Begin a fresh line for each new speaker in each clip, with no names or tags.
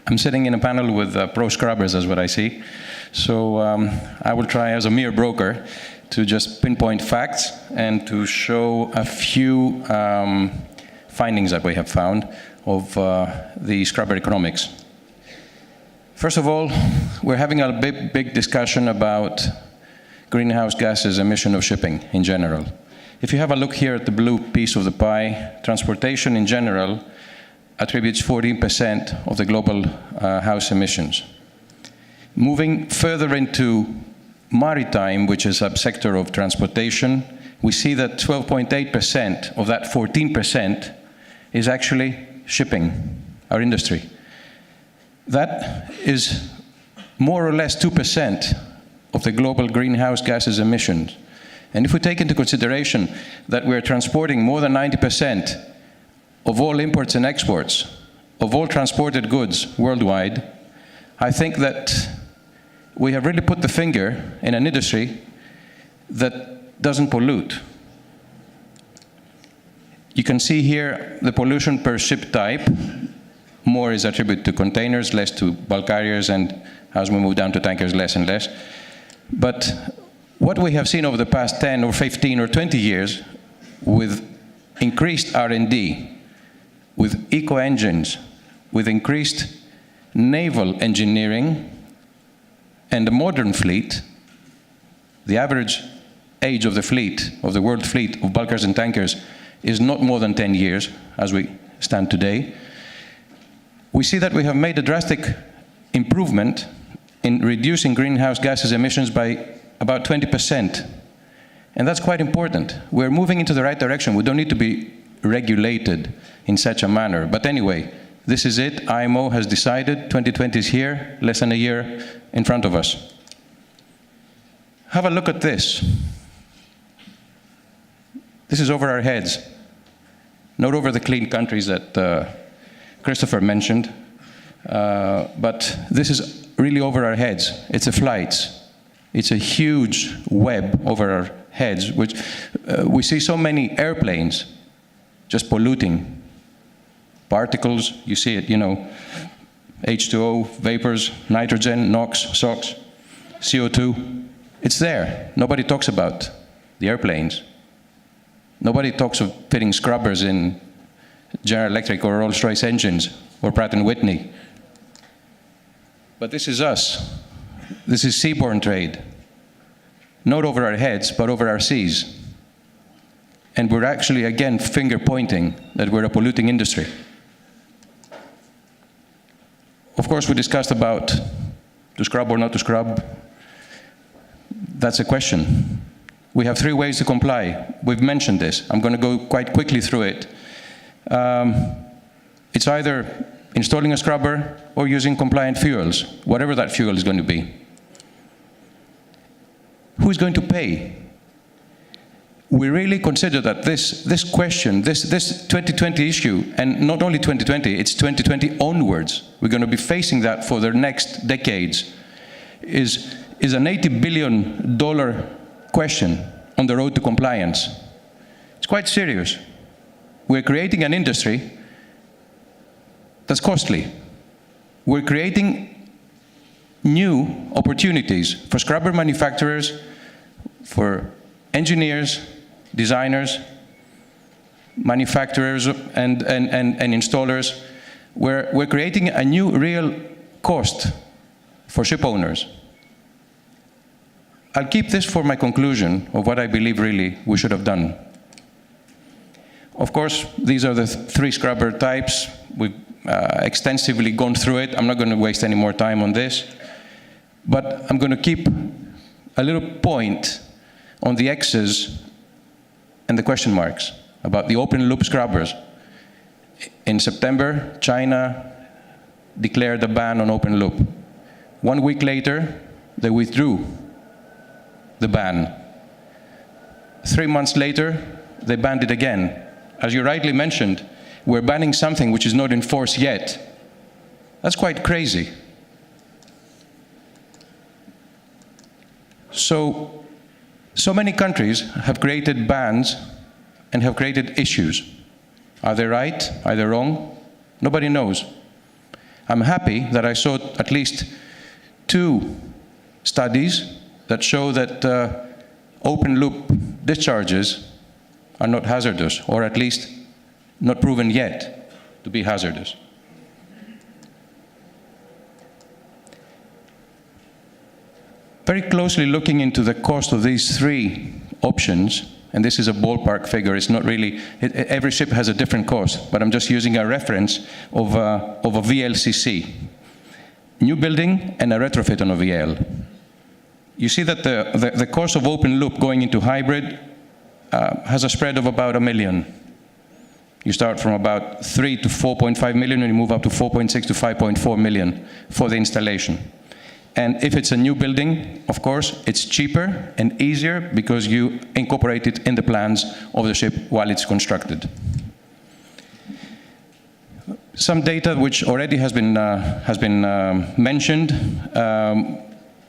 I'm sitting in a panel with pro scrubbers, is what I see. So I will try as a mere broker to just pinpoint facts and to show a few findings that we have found of the scrubber economics. First of all, we're having a big discussion about greenhouse gases emission of shipping in general. If you have a look here at the blue piece of the pie, transportation in general attributes 14% of the global house emissions. Moving further into maritime, which is a subsector of transportation, we see that 12.8% of that 14% is actually shipping, our industry. That is more or less 2% of the global greenhouse gases emissions. And if we take into consideration that we're transporting more than 90% of all imports and exports, of all transported goods worldwide, I think that we have really put the finger in an industry that doesn't pollute. You can see here the pollution per ship type. More is attributed to containers, less to bulk carriers, and as we move down to tankers, less and less. But what we have seen over the past 10 or 15 or 20 years with increased R&D, with eco-engines, with increased naval engineering, and a modern fleet, the average age of the fleet, of the world fleet of bulkers and tankers, is not more than 10 years as we stand today. We see that we have made a drastic improvement in reducing greenhouse gases emissions by about 20%. And that's quite important. We're moving into the right direction. We don't need to be regulated in such a manner. But anyway, this is it. IMO has decided 2020 is here, less than a year in front of us. Have a look at this. This is over our heads, not over the clean countries that Christopher mentioned, but this is really over our heads. It's the flights. It's a huge web over our heads, which we see so many airplanes just polluting. Particles, you see it, you know, H2O, vapors, nitrogen, NOx, SOx, CO2. It's there. Nobody talks about the airplanes. Nobody talks of fitting scrubbers in General Electric or Rolls-Royce engines or Pratt & Whitney. But this is us. This is seaborne trade. Not over our heads, but over our seas. And we're actually, again, finger pointing that we're a polluting industry. Of course, we discussed about to scrub or not to scrub. That's a question. We have 3 ways to comply. We've mentioned this. I'm going to go quite quickly through it. It's either installing a scrubber or using compliant fuels, whatever that fuel is going to be. Who's going to pay? We really consider that this question, this 2020 issue, and not only 2020, it's 2020 onwards, we're going to be facing that for the next decades, is an $80 billion question on the road to compliance. It's quite serious. We're creating an industry that's costly. We're creating new opportunities for scrubber manufacturers, for engineers, designers, manufacturers, and installers. We're creating a new real cost for ship owners. I'll keep this for my conclusion of what I believe really we should have done. Of course, these are the 3 scrubber types. We've extensively gone through it. I'm not going to waste any more time on this. But I'm going to keep a little point on the X's and the question marks about the open loop scrubbers. In September, China declared a ban on open loop. 1 week later, they withdrew the ban. 3 months later, they banned it again. As you rightly mentioned, we're banning something which is not in force yet. That's quite crazy. So many countries have created bans and have created issues. Are they right? Are they wrong? Nobody knows. I'm happy that I saw at least 2 studies that show that open-loop discharges are not hazardous, or at least not proven yet to be hazardous. Very closely looking into the cost of these 3 options, and this is a ballpark figure, it's not really, every ship has a different cost, but I'm just using a reference of a VLCC. New building and a retrofit on a VL. You see that the cost of open loop going into hybrid has a spread of about $1 million. You start from about 3 to 4.5 million and you move up to 4.6 to 5.4 million for the installation. And if it's a new building, of course, it's cheaper and easier because you incorporate it in the plans of the ship while it's constructed. Some data which already has been mentioned,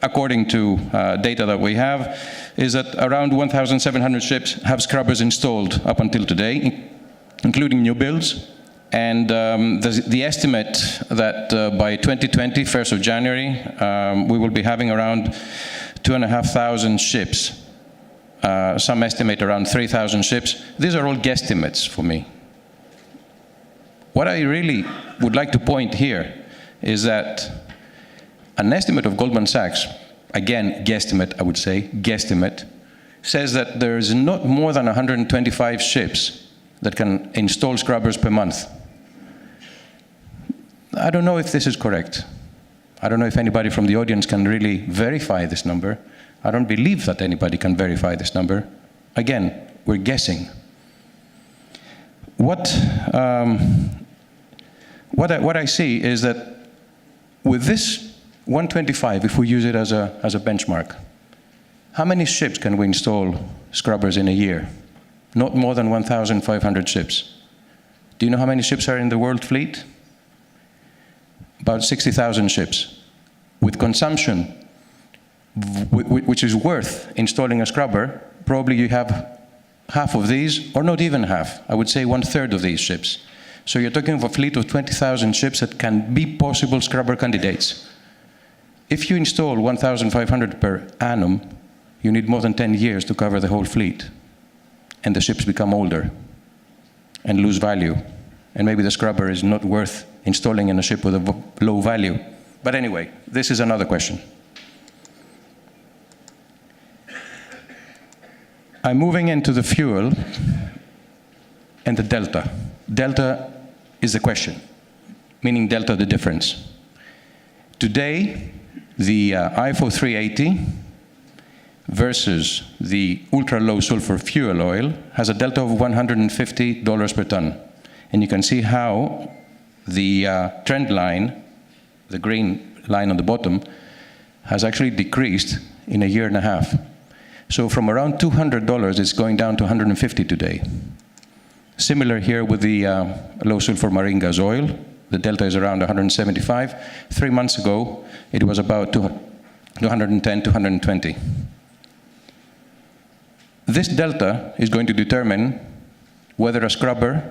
according to data that we have, is that around 1,700 ships have scrubbers installed up until today, including new builds. And the estimate that by 2020, 1st of January, we will be having around 2,500 ships. Some estimate around 3,000 ships. These are all guesstimates for me. What I really would like to point here is that an estimate of Goldman Sachs, again, guesstimate, I would say, guesstimate, says that there is not more than 125 ships that can install scrubbers per month. I don't know if this is correct. I don't know if anybody from the audience can really verify this number. I don't believe that anybody can verify this number. Again, we're guessing. What I see is that with this 125, if we use it as a benchmark, how many ships can we install scrubbers in a year? Not more than 1,500 ships. Do you know how many ships are in the world fleet? About 60,000 ships. With consumption, which is worth installing a scrubber, probably you have half of these, or not even half. I would say 1/3 of these ships. So you're talking of a fleet of 20,000 ships that can be possible scrubber candidates. If you install 1,500 per annum, you need more than 10 years to cover the whole fleet. And the ships become older and lose value. And maybe the scrubber is not worth installing in a ship with a low value. But anyway, this is another question. I'm moving into the fuel and the delta. Delta is the question, meaning delta the difference. Today, the IFO 380 versus the ultra-low sulfur fuel oil has a delta of $150 per ton. And you can see how the trend line, the green line on the bottom, has actually decreased in a year and a half. So from around $200, it's going down to $150 today. Similar here with the low sulfur marine gas oil. The delta is around 175. 3 months ago, it was about 210, 220. This delta is going to determine whether a scrubber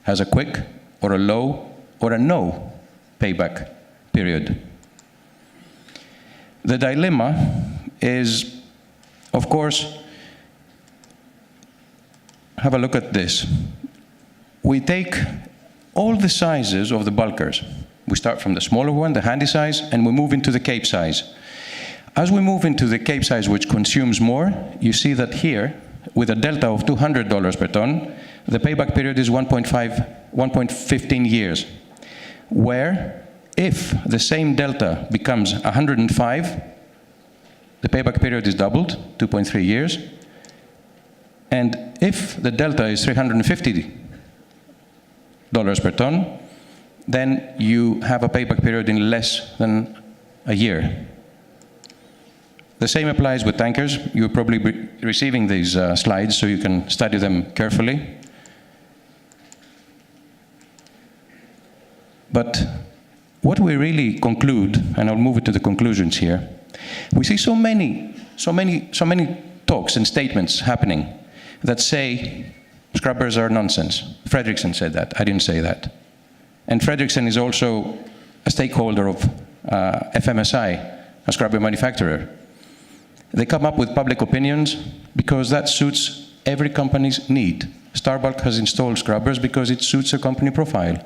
has a quick or a low or a no payback period. The dilemma is, of course, have a look at this. We take all the sizes of the bulkers. We start from the smaller one, the handy size, and we move into the Cape size. As we move into the Cape size, which consumes more, you see that here, with a delta of $200 per ton, the payback period is 1.15 years. Where, if the same delta becomes 105, the payback period is doubled, 2.3 years. And if the delta is $350 per ton, then you have a payback period in less than a year. The same applies with tankers. You'll probably be receiving these slides so you can study them carefully. But what we really conclude, and I'll move it to the conclusions here, we see so many talks and statements happening that say scrubbers are nonsense. Fredrickson said that. I didn't say that. And Fredrickson is also a stakeholder of FMSI, a scrubber manufacturer. They come up with public opinions because that suits every company's need. Starbucks has installed scrubbers because it suits a company profile.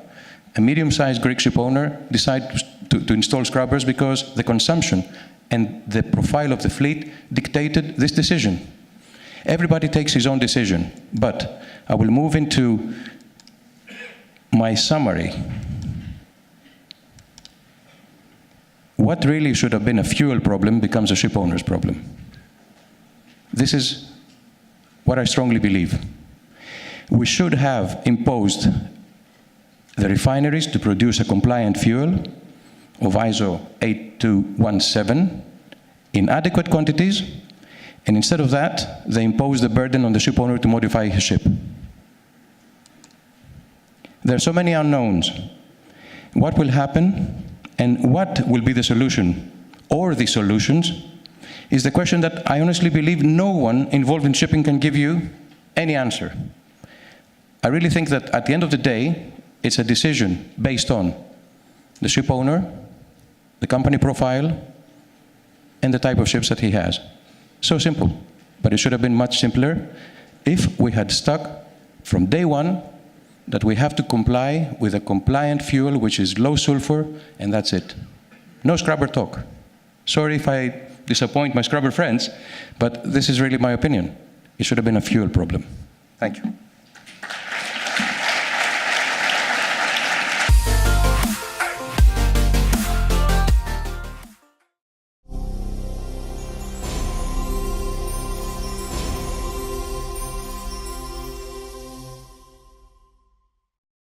A medium-sized Greek ship owner decides to install scrubbers because the consumption and the profile of the fleet dictated this decision. Everybody takes his own decision, but I will move into my summary. What really should have been a fuel problem becomes a ship owner's problem. This is what I strongly believe. We should have imposed the refineries to produce a compliant fuel of ISO 8217 in adequate quantities, and instead of that, they impose the burden on the ship owner to modify his ship. There are so many unknowns. What will happen and what will be the solution or the solutions is the question that I honestly believe no one involved in shipping can give you any answer. I really think that at the end of the day, it's a decision based on the ship owner, the company profile, and the type of ships that he has. So simple, but it should have been much simpler if we had stuck from day one that we have to comply with a compliant fuel which is low sulfur, and that's it. No scrubber talk. Sorry if I disappoint my scrubber friends, but this is really my opinion. It should have been a fuel problem. Thank you.